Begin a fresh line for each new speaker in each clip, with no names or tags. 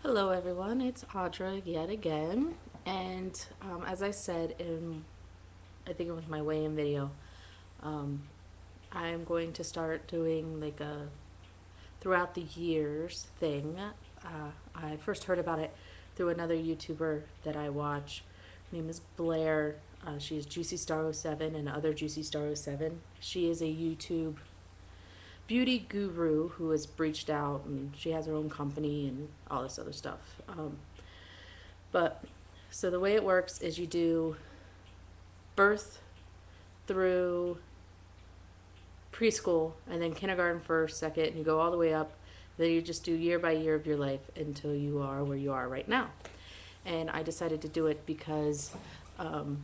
Hello everyone, it's Audra yet again, and as I said in, I think it was my weigh-in video, um, I'm going to start doing like a throughout the years thing. I first heard about it through another YouTuber that I watch. Her name is Blair. She's Juicy Star 07 and other Juicy Star 07. She is a YouTube beauty guru who has breached out, and she has her own company and all this other stuff. But so the way it works is you do birth through preschool and then kindergarten first, second, and you go all the way up. Then you just do year by year of your life until you are where you are right now. And I decided to do it because um,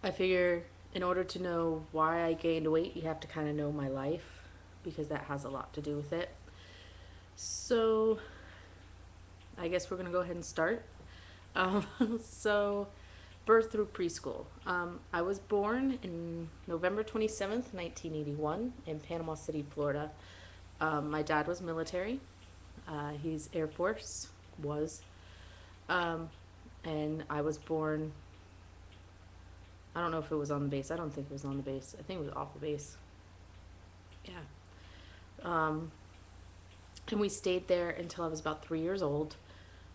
I figure in order to know why I gained weight, you have to kind of know my life because that has a lot to do with it. So I guess we're going to go ahead and start. Um, so, birth through preschool. I was born in November 27th, 1981, in Panama City, Florida. My dad was military. He's Air Force, was. Um, and I was born, I don't know if it was on the base. I don't think it was on the base. I think it was off the base. Yeah. Um, and we stayed there until I was about 3 years old.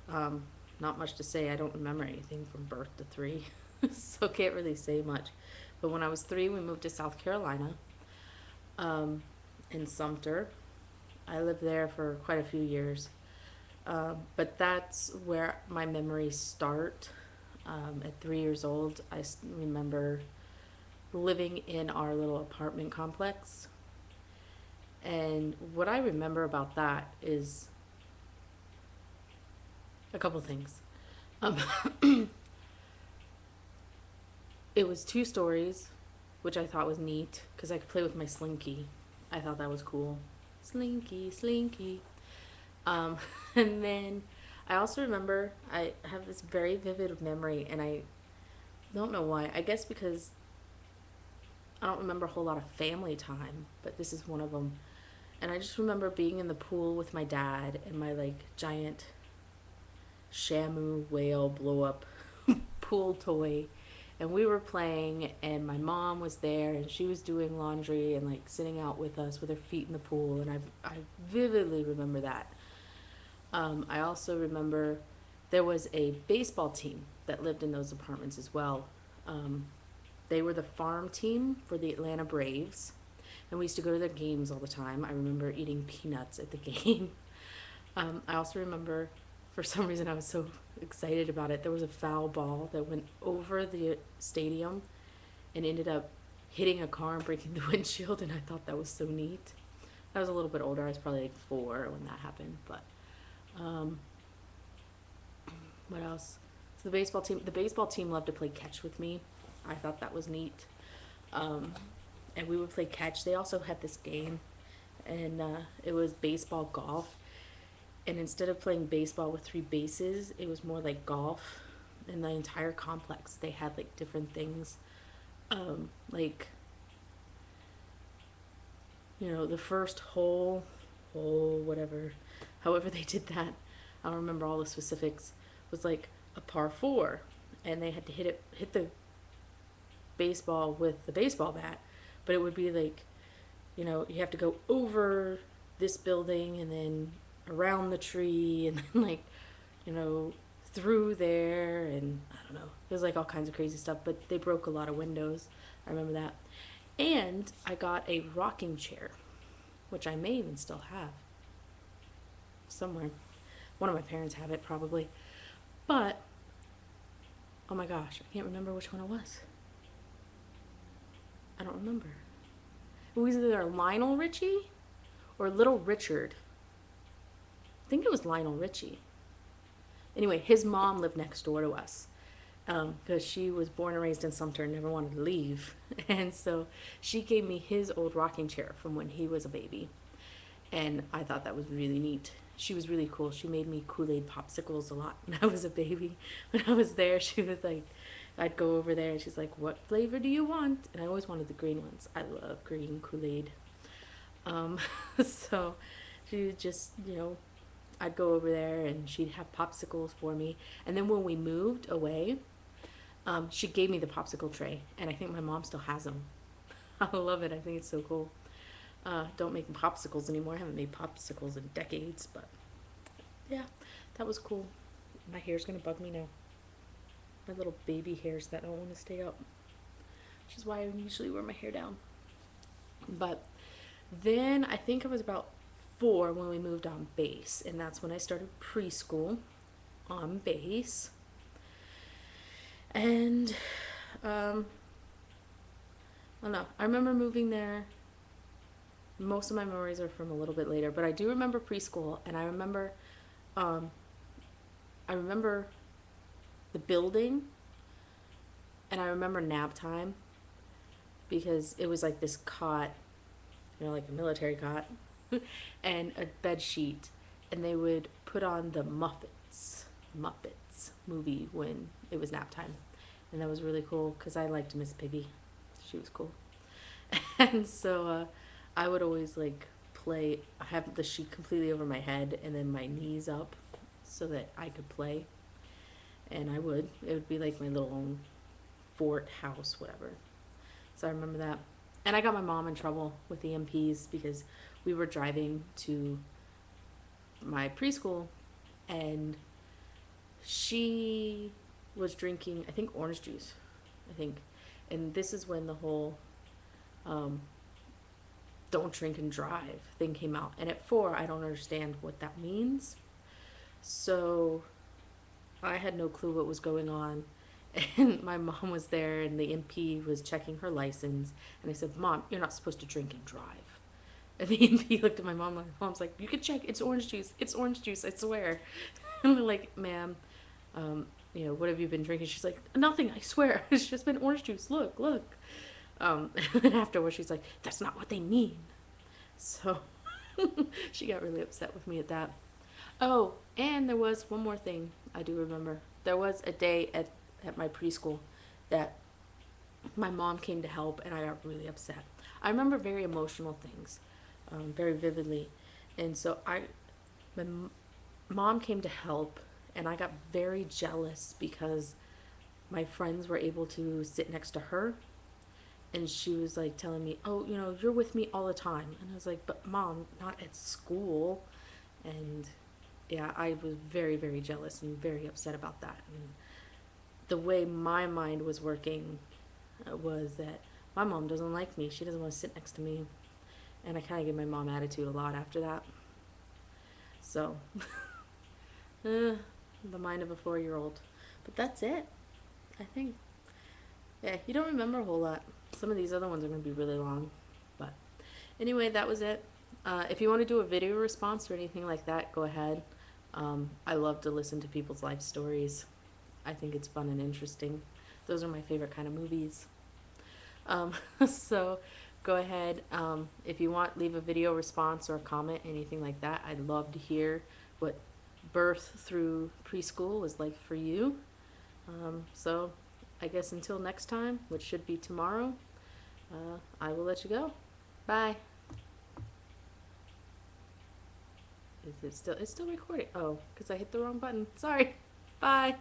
Um, Not much to say. I don't remember anything from birth to three, so can't really say much. But when I was three, we moved to South Carolina, um, in Sumter. I lived there for quite a few years. But that's where my memories start. At 3 years old, remember living in our little apartment complex. And what I remember about that is a couple things. Um, it was 2 stories, which I thought was neat because I could play with my slinky. I thought that was cool. Slinky, slinky. Um, and then I also remember I have this very vivid memory, and I don't know why. I guess because I don't remember a whole lot of family time, but this is one of them. And I just remember being in the pool with my dad and my like giant Shamu whale blow up pool toy, and we were playing, and my mom was there and she was doing laundry and like sitting out with us with her feet in the pool, and I vividly remember that. I also remember there was a baseball team that lived in those apartments as well. um, they were the farm team for the Atlanta Braves, and we used to go to their games all the time. I remember eating peanuts at the game. I also remember, for some reason, I was so excited about it. There was a foul ball that went over the stadium and ended up hitting a car and breaking the windshield, and I thought that was so neat. I was a little bit older. I was probably like 4 when that happened. But um, what else? So the baseball team loved to play catch with me. I thought that was neat. Um, and we would play catch. They also had this game, and it was baseball golf. And instead of playing baseball with 3 bases, it was more like golf. In the entire complex, they had like different things, like the first hole, whatever, however they did that. I don't remember all the specifics. Was like a par 4, and they had to hit the baseball with the baseball bat, but it would be like, you have to go over this building and then around the tree and then like, you know, through there, and I don't know. It was like all kinds of crazy stuff, but they broke a lot of windows. I remember that. And I got a rocking chair, which I may even still have somewhere. One of my parents have it probably. But oh my gosh, I can't remember which one it was. I don't remember. It was either Lionel Richie or Little Richard. I think it was Lionel Richie. Anyway, his mom lived next door to us because she was born and raised in Sumter and never wanted to leave. And so she gave me his old rocking chair from when he was a baby. And I thought that was really neat. She was really cool. She made me Kool-Aid popsicles a lot when I was a baby. When I was there, she was like, I'd go over there and she's like, what flavor do you want? And I always wanted the green ones. I love green Kool-Aid. Um, so she would just, I'd go over there and she'd have popsicles for me. And then when we moved away, she gave me the popsicle tray, and I think my mom still has them. I love it. I think it's so cool. Don't make popsicles anymore. I haven't made popsicles in decades, but yeah, that was cool. My hair's gonna bug me now. My little baby hairs that don't want to stay up, which is why I usually wear my hair down. But then I think I was about 4 when we moved on base, and that's when I started preschool on base. And I don't know. I remember moving there. Most of my memories are from a little bit later, but I do remember preschool, and I remember the building, and I remember nap time because it was like this cot, like a military cot, and a bed sheet, and they would put on the Muppets movie when it was nap time, and that was really cool because I liked Miss Piggy. She was cool. And so I would always like play. I have the sheet completely over my head and then my knees up so that I could play, and it would be like my little own fort house, whatever. So I remember that. And I got my mom in trouble with the MPs because we were driving to my preschool and she was drinking, I think, orange juice. And this is when the whole don't drink and drive thing came out. And at 4, I don't understand what that means. So I had no clue what was going on. And my mom was there and the MP was checking her license. And I said, Mom, you're not supposed to drink and drive. And the MP looked at my mom. My mom's like, you can check. It's orange juice. It's orange juice. I swear. And they're like, ma'am, what have you been drinking? She's like, nothing. I swear. It's just been orange juice. Look. And then afterwards, she's like, that's not what they mean. So she got really upset with me at that. Oh, and there was one more thing I do remember. There was a day at my preschool that my mom came to help, and I got really upset. I remember very emotional things, very vividly. And so my mom came to help, and I got very jealous because my friends were able to sit next to her. And she was like telling me, oh, you're with me all the time. And I was like, but Mom, not at school. And yeah, I was very, very jealous and very upset about that. And the way my mind was working was that my mom doesn't like me. She doesn't want to sit next to me. And I kind of gave my mom attitude a lot after that. So, the mind of a 4-year-old. But that's it, I think. Yeah, you don't remember a whole lot. Some of these other ones are going to be really long. But anyway, that was it. If you want to do a video response or anything like that, go ahead. I love to listen to people's life stories. I think it's fun and interesting. Those are my favorite kind of movies. So go ahead. If you want, leave a video response or a comment, anything like that. I'd love to hear what birth through preschool was like for you. So I guess until next time, which should be tomorrow, I will let you go. Bye. Is it still? It's still recording. Oh, because I hit the wrong button. Sorry. Bye.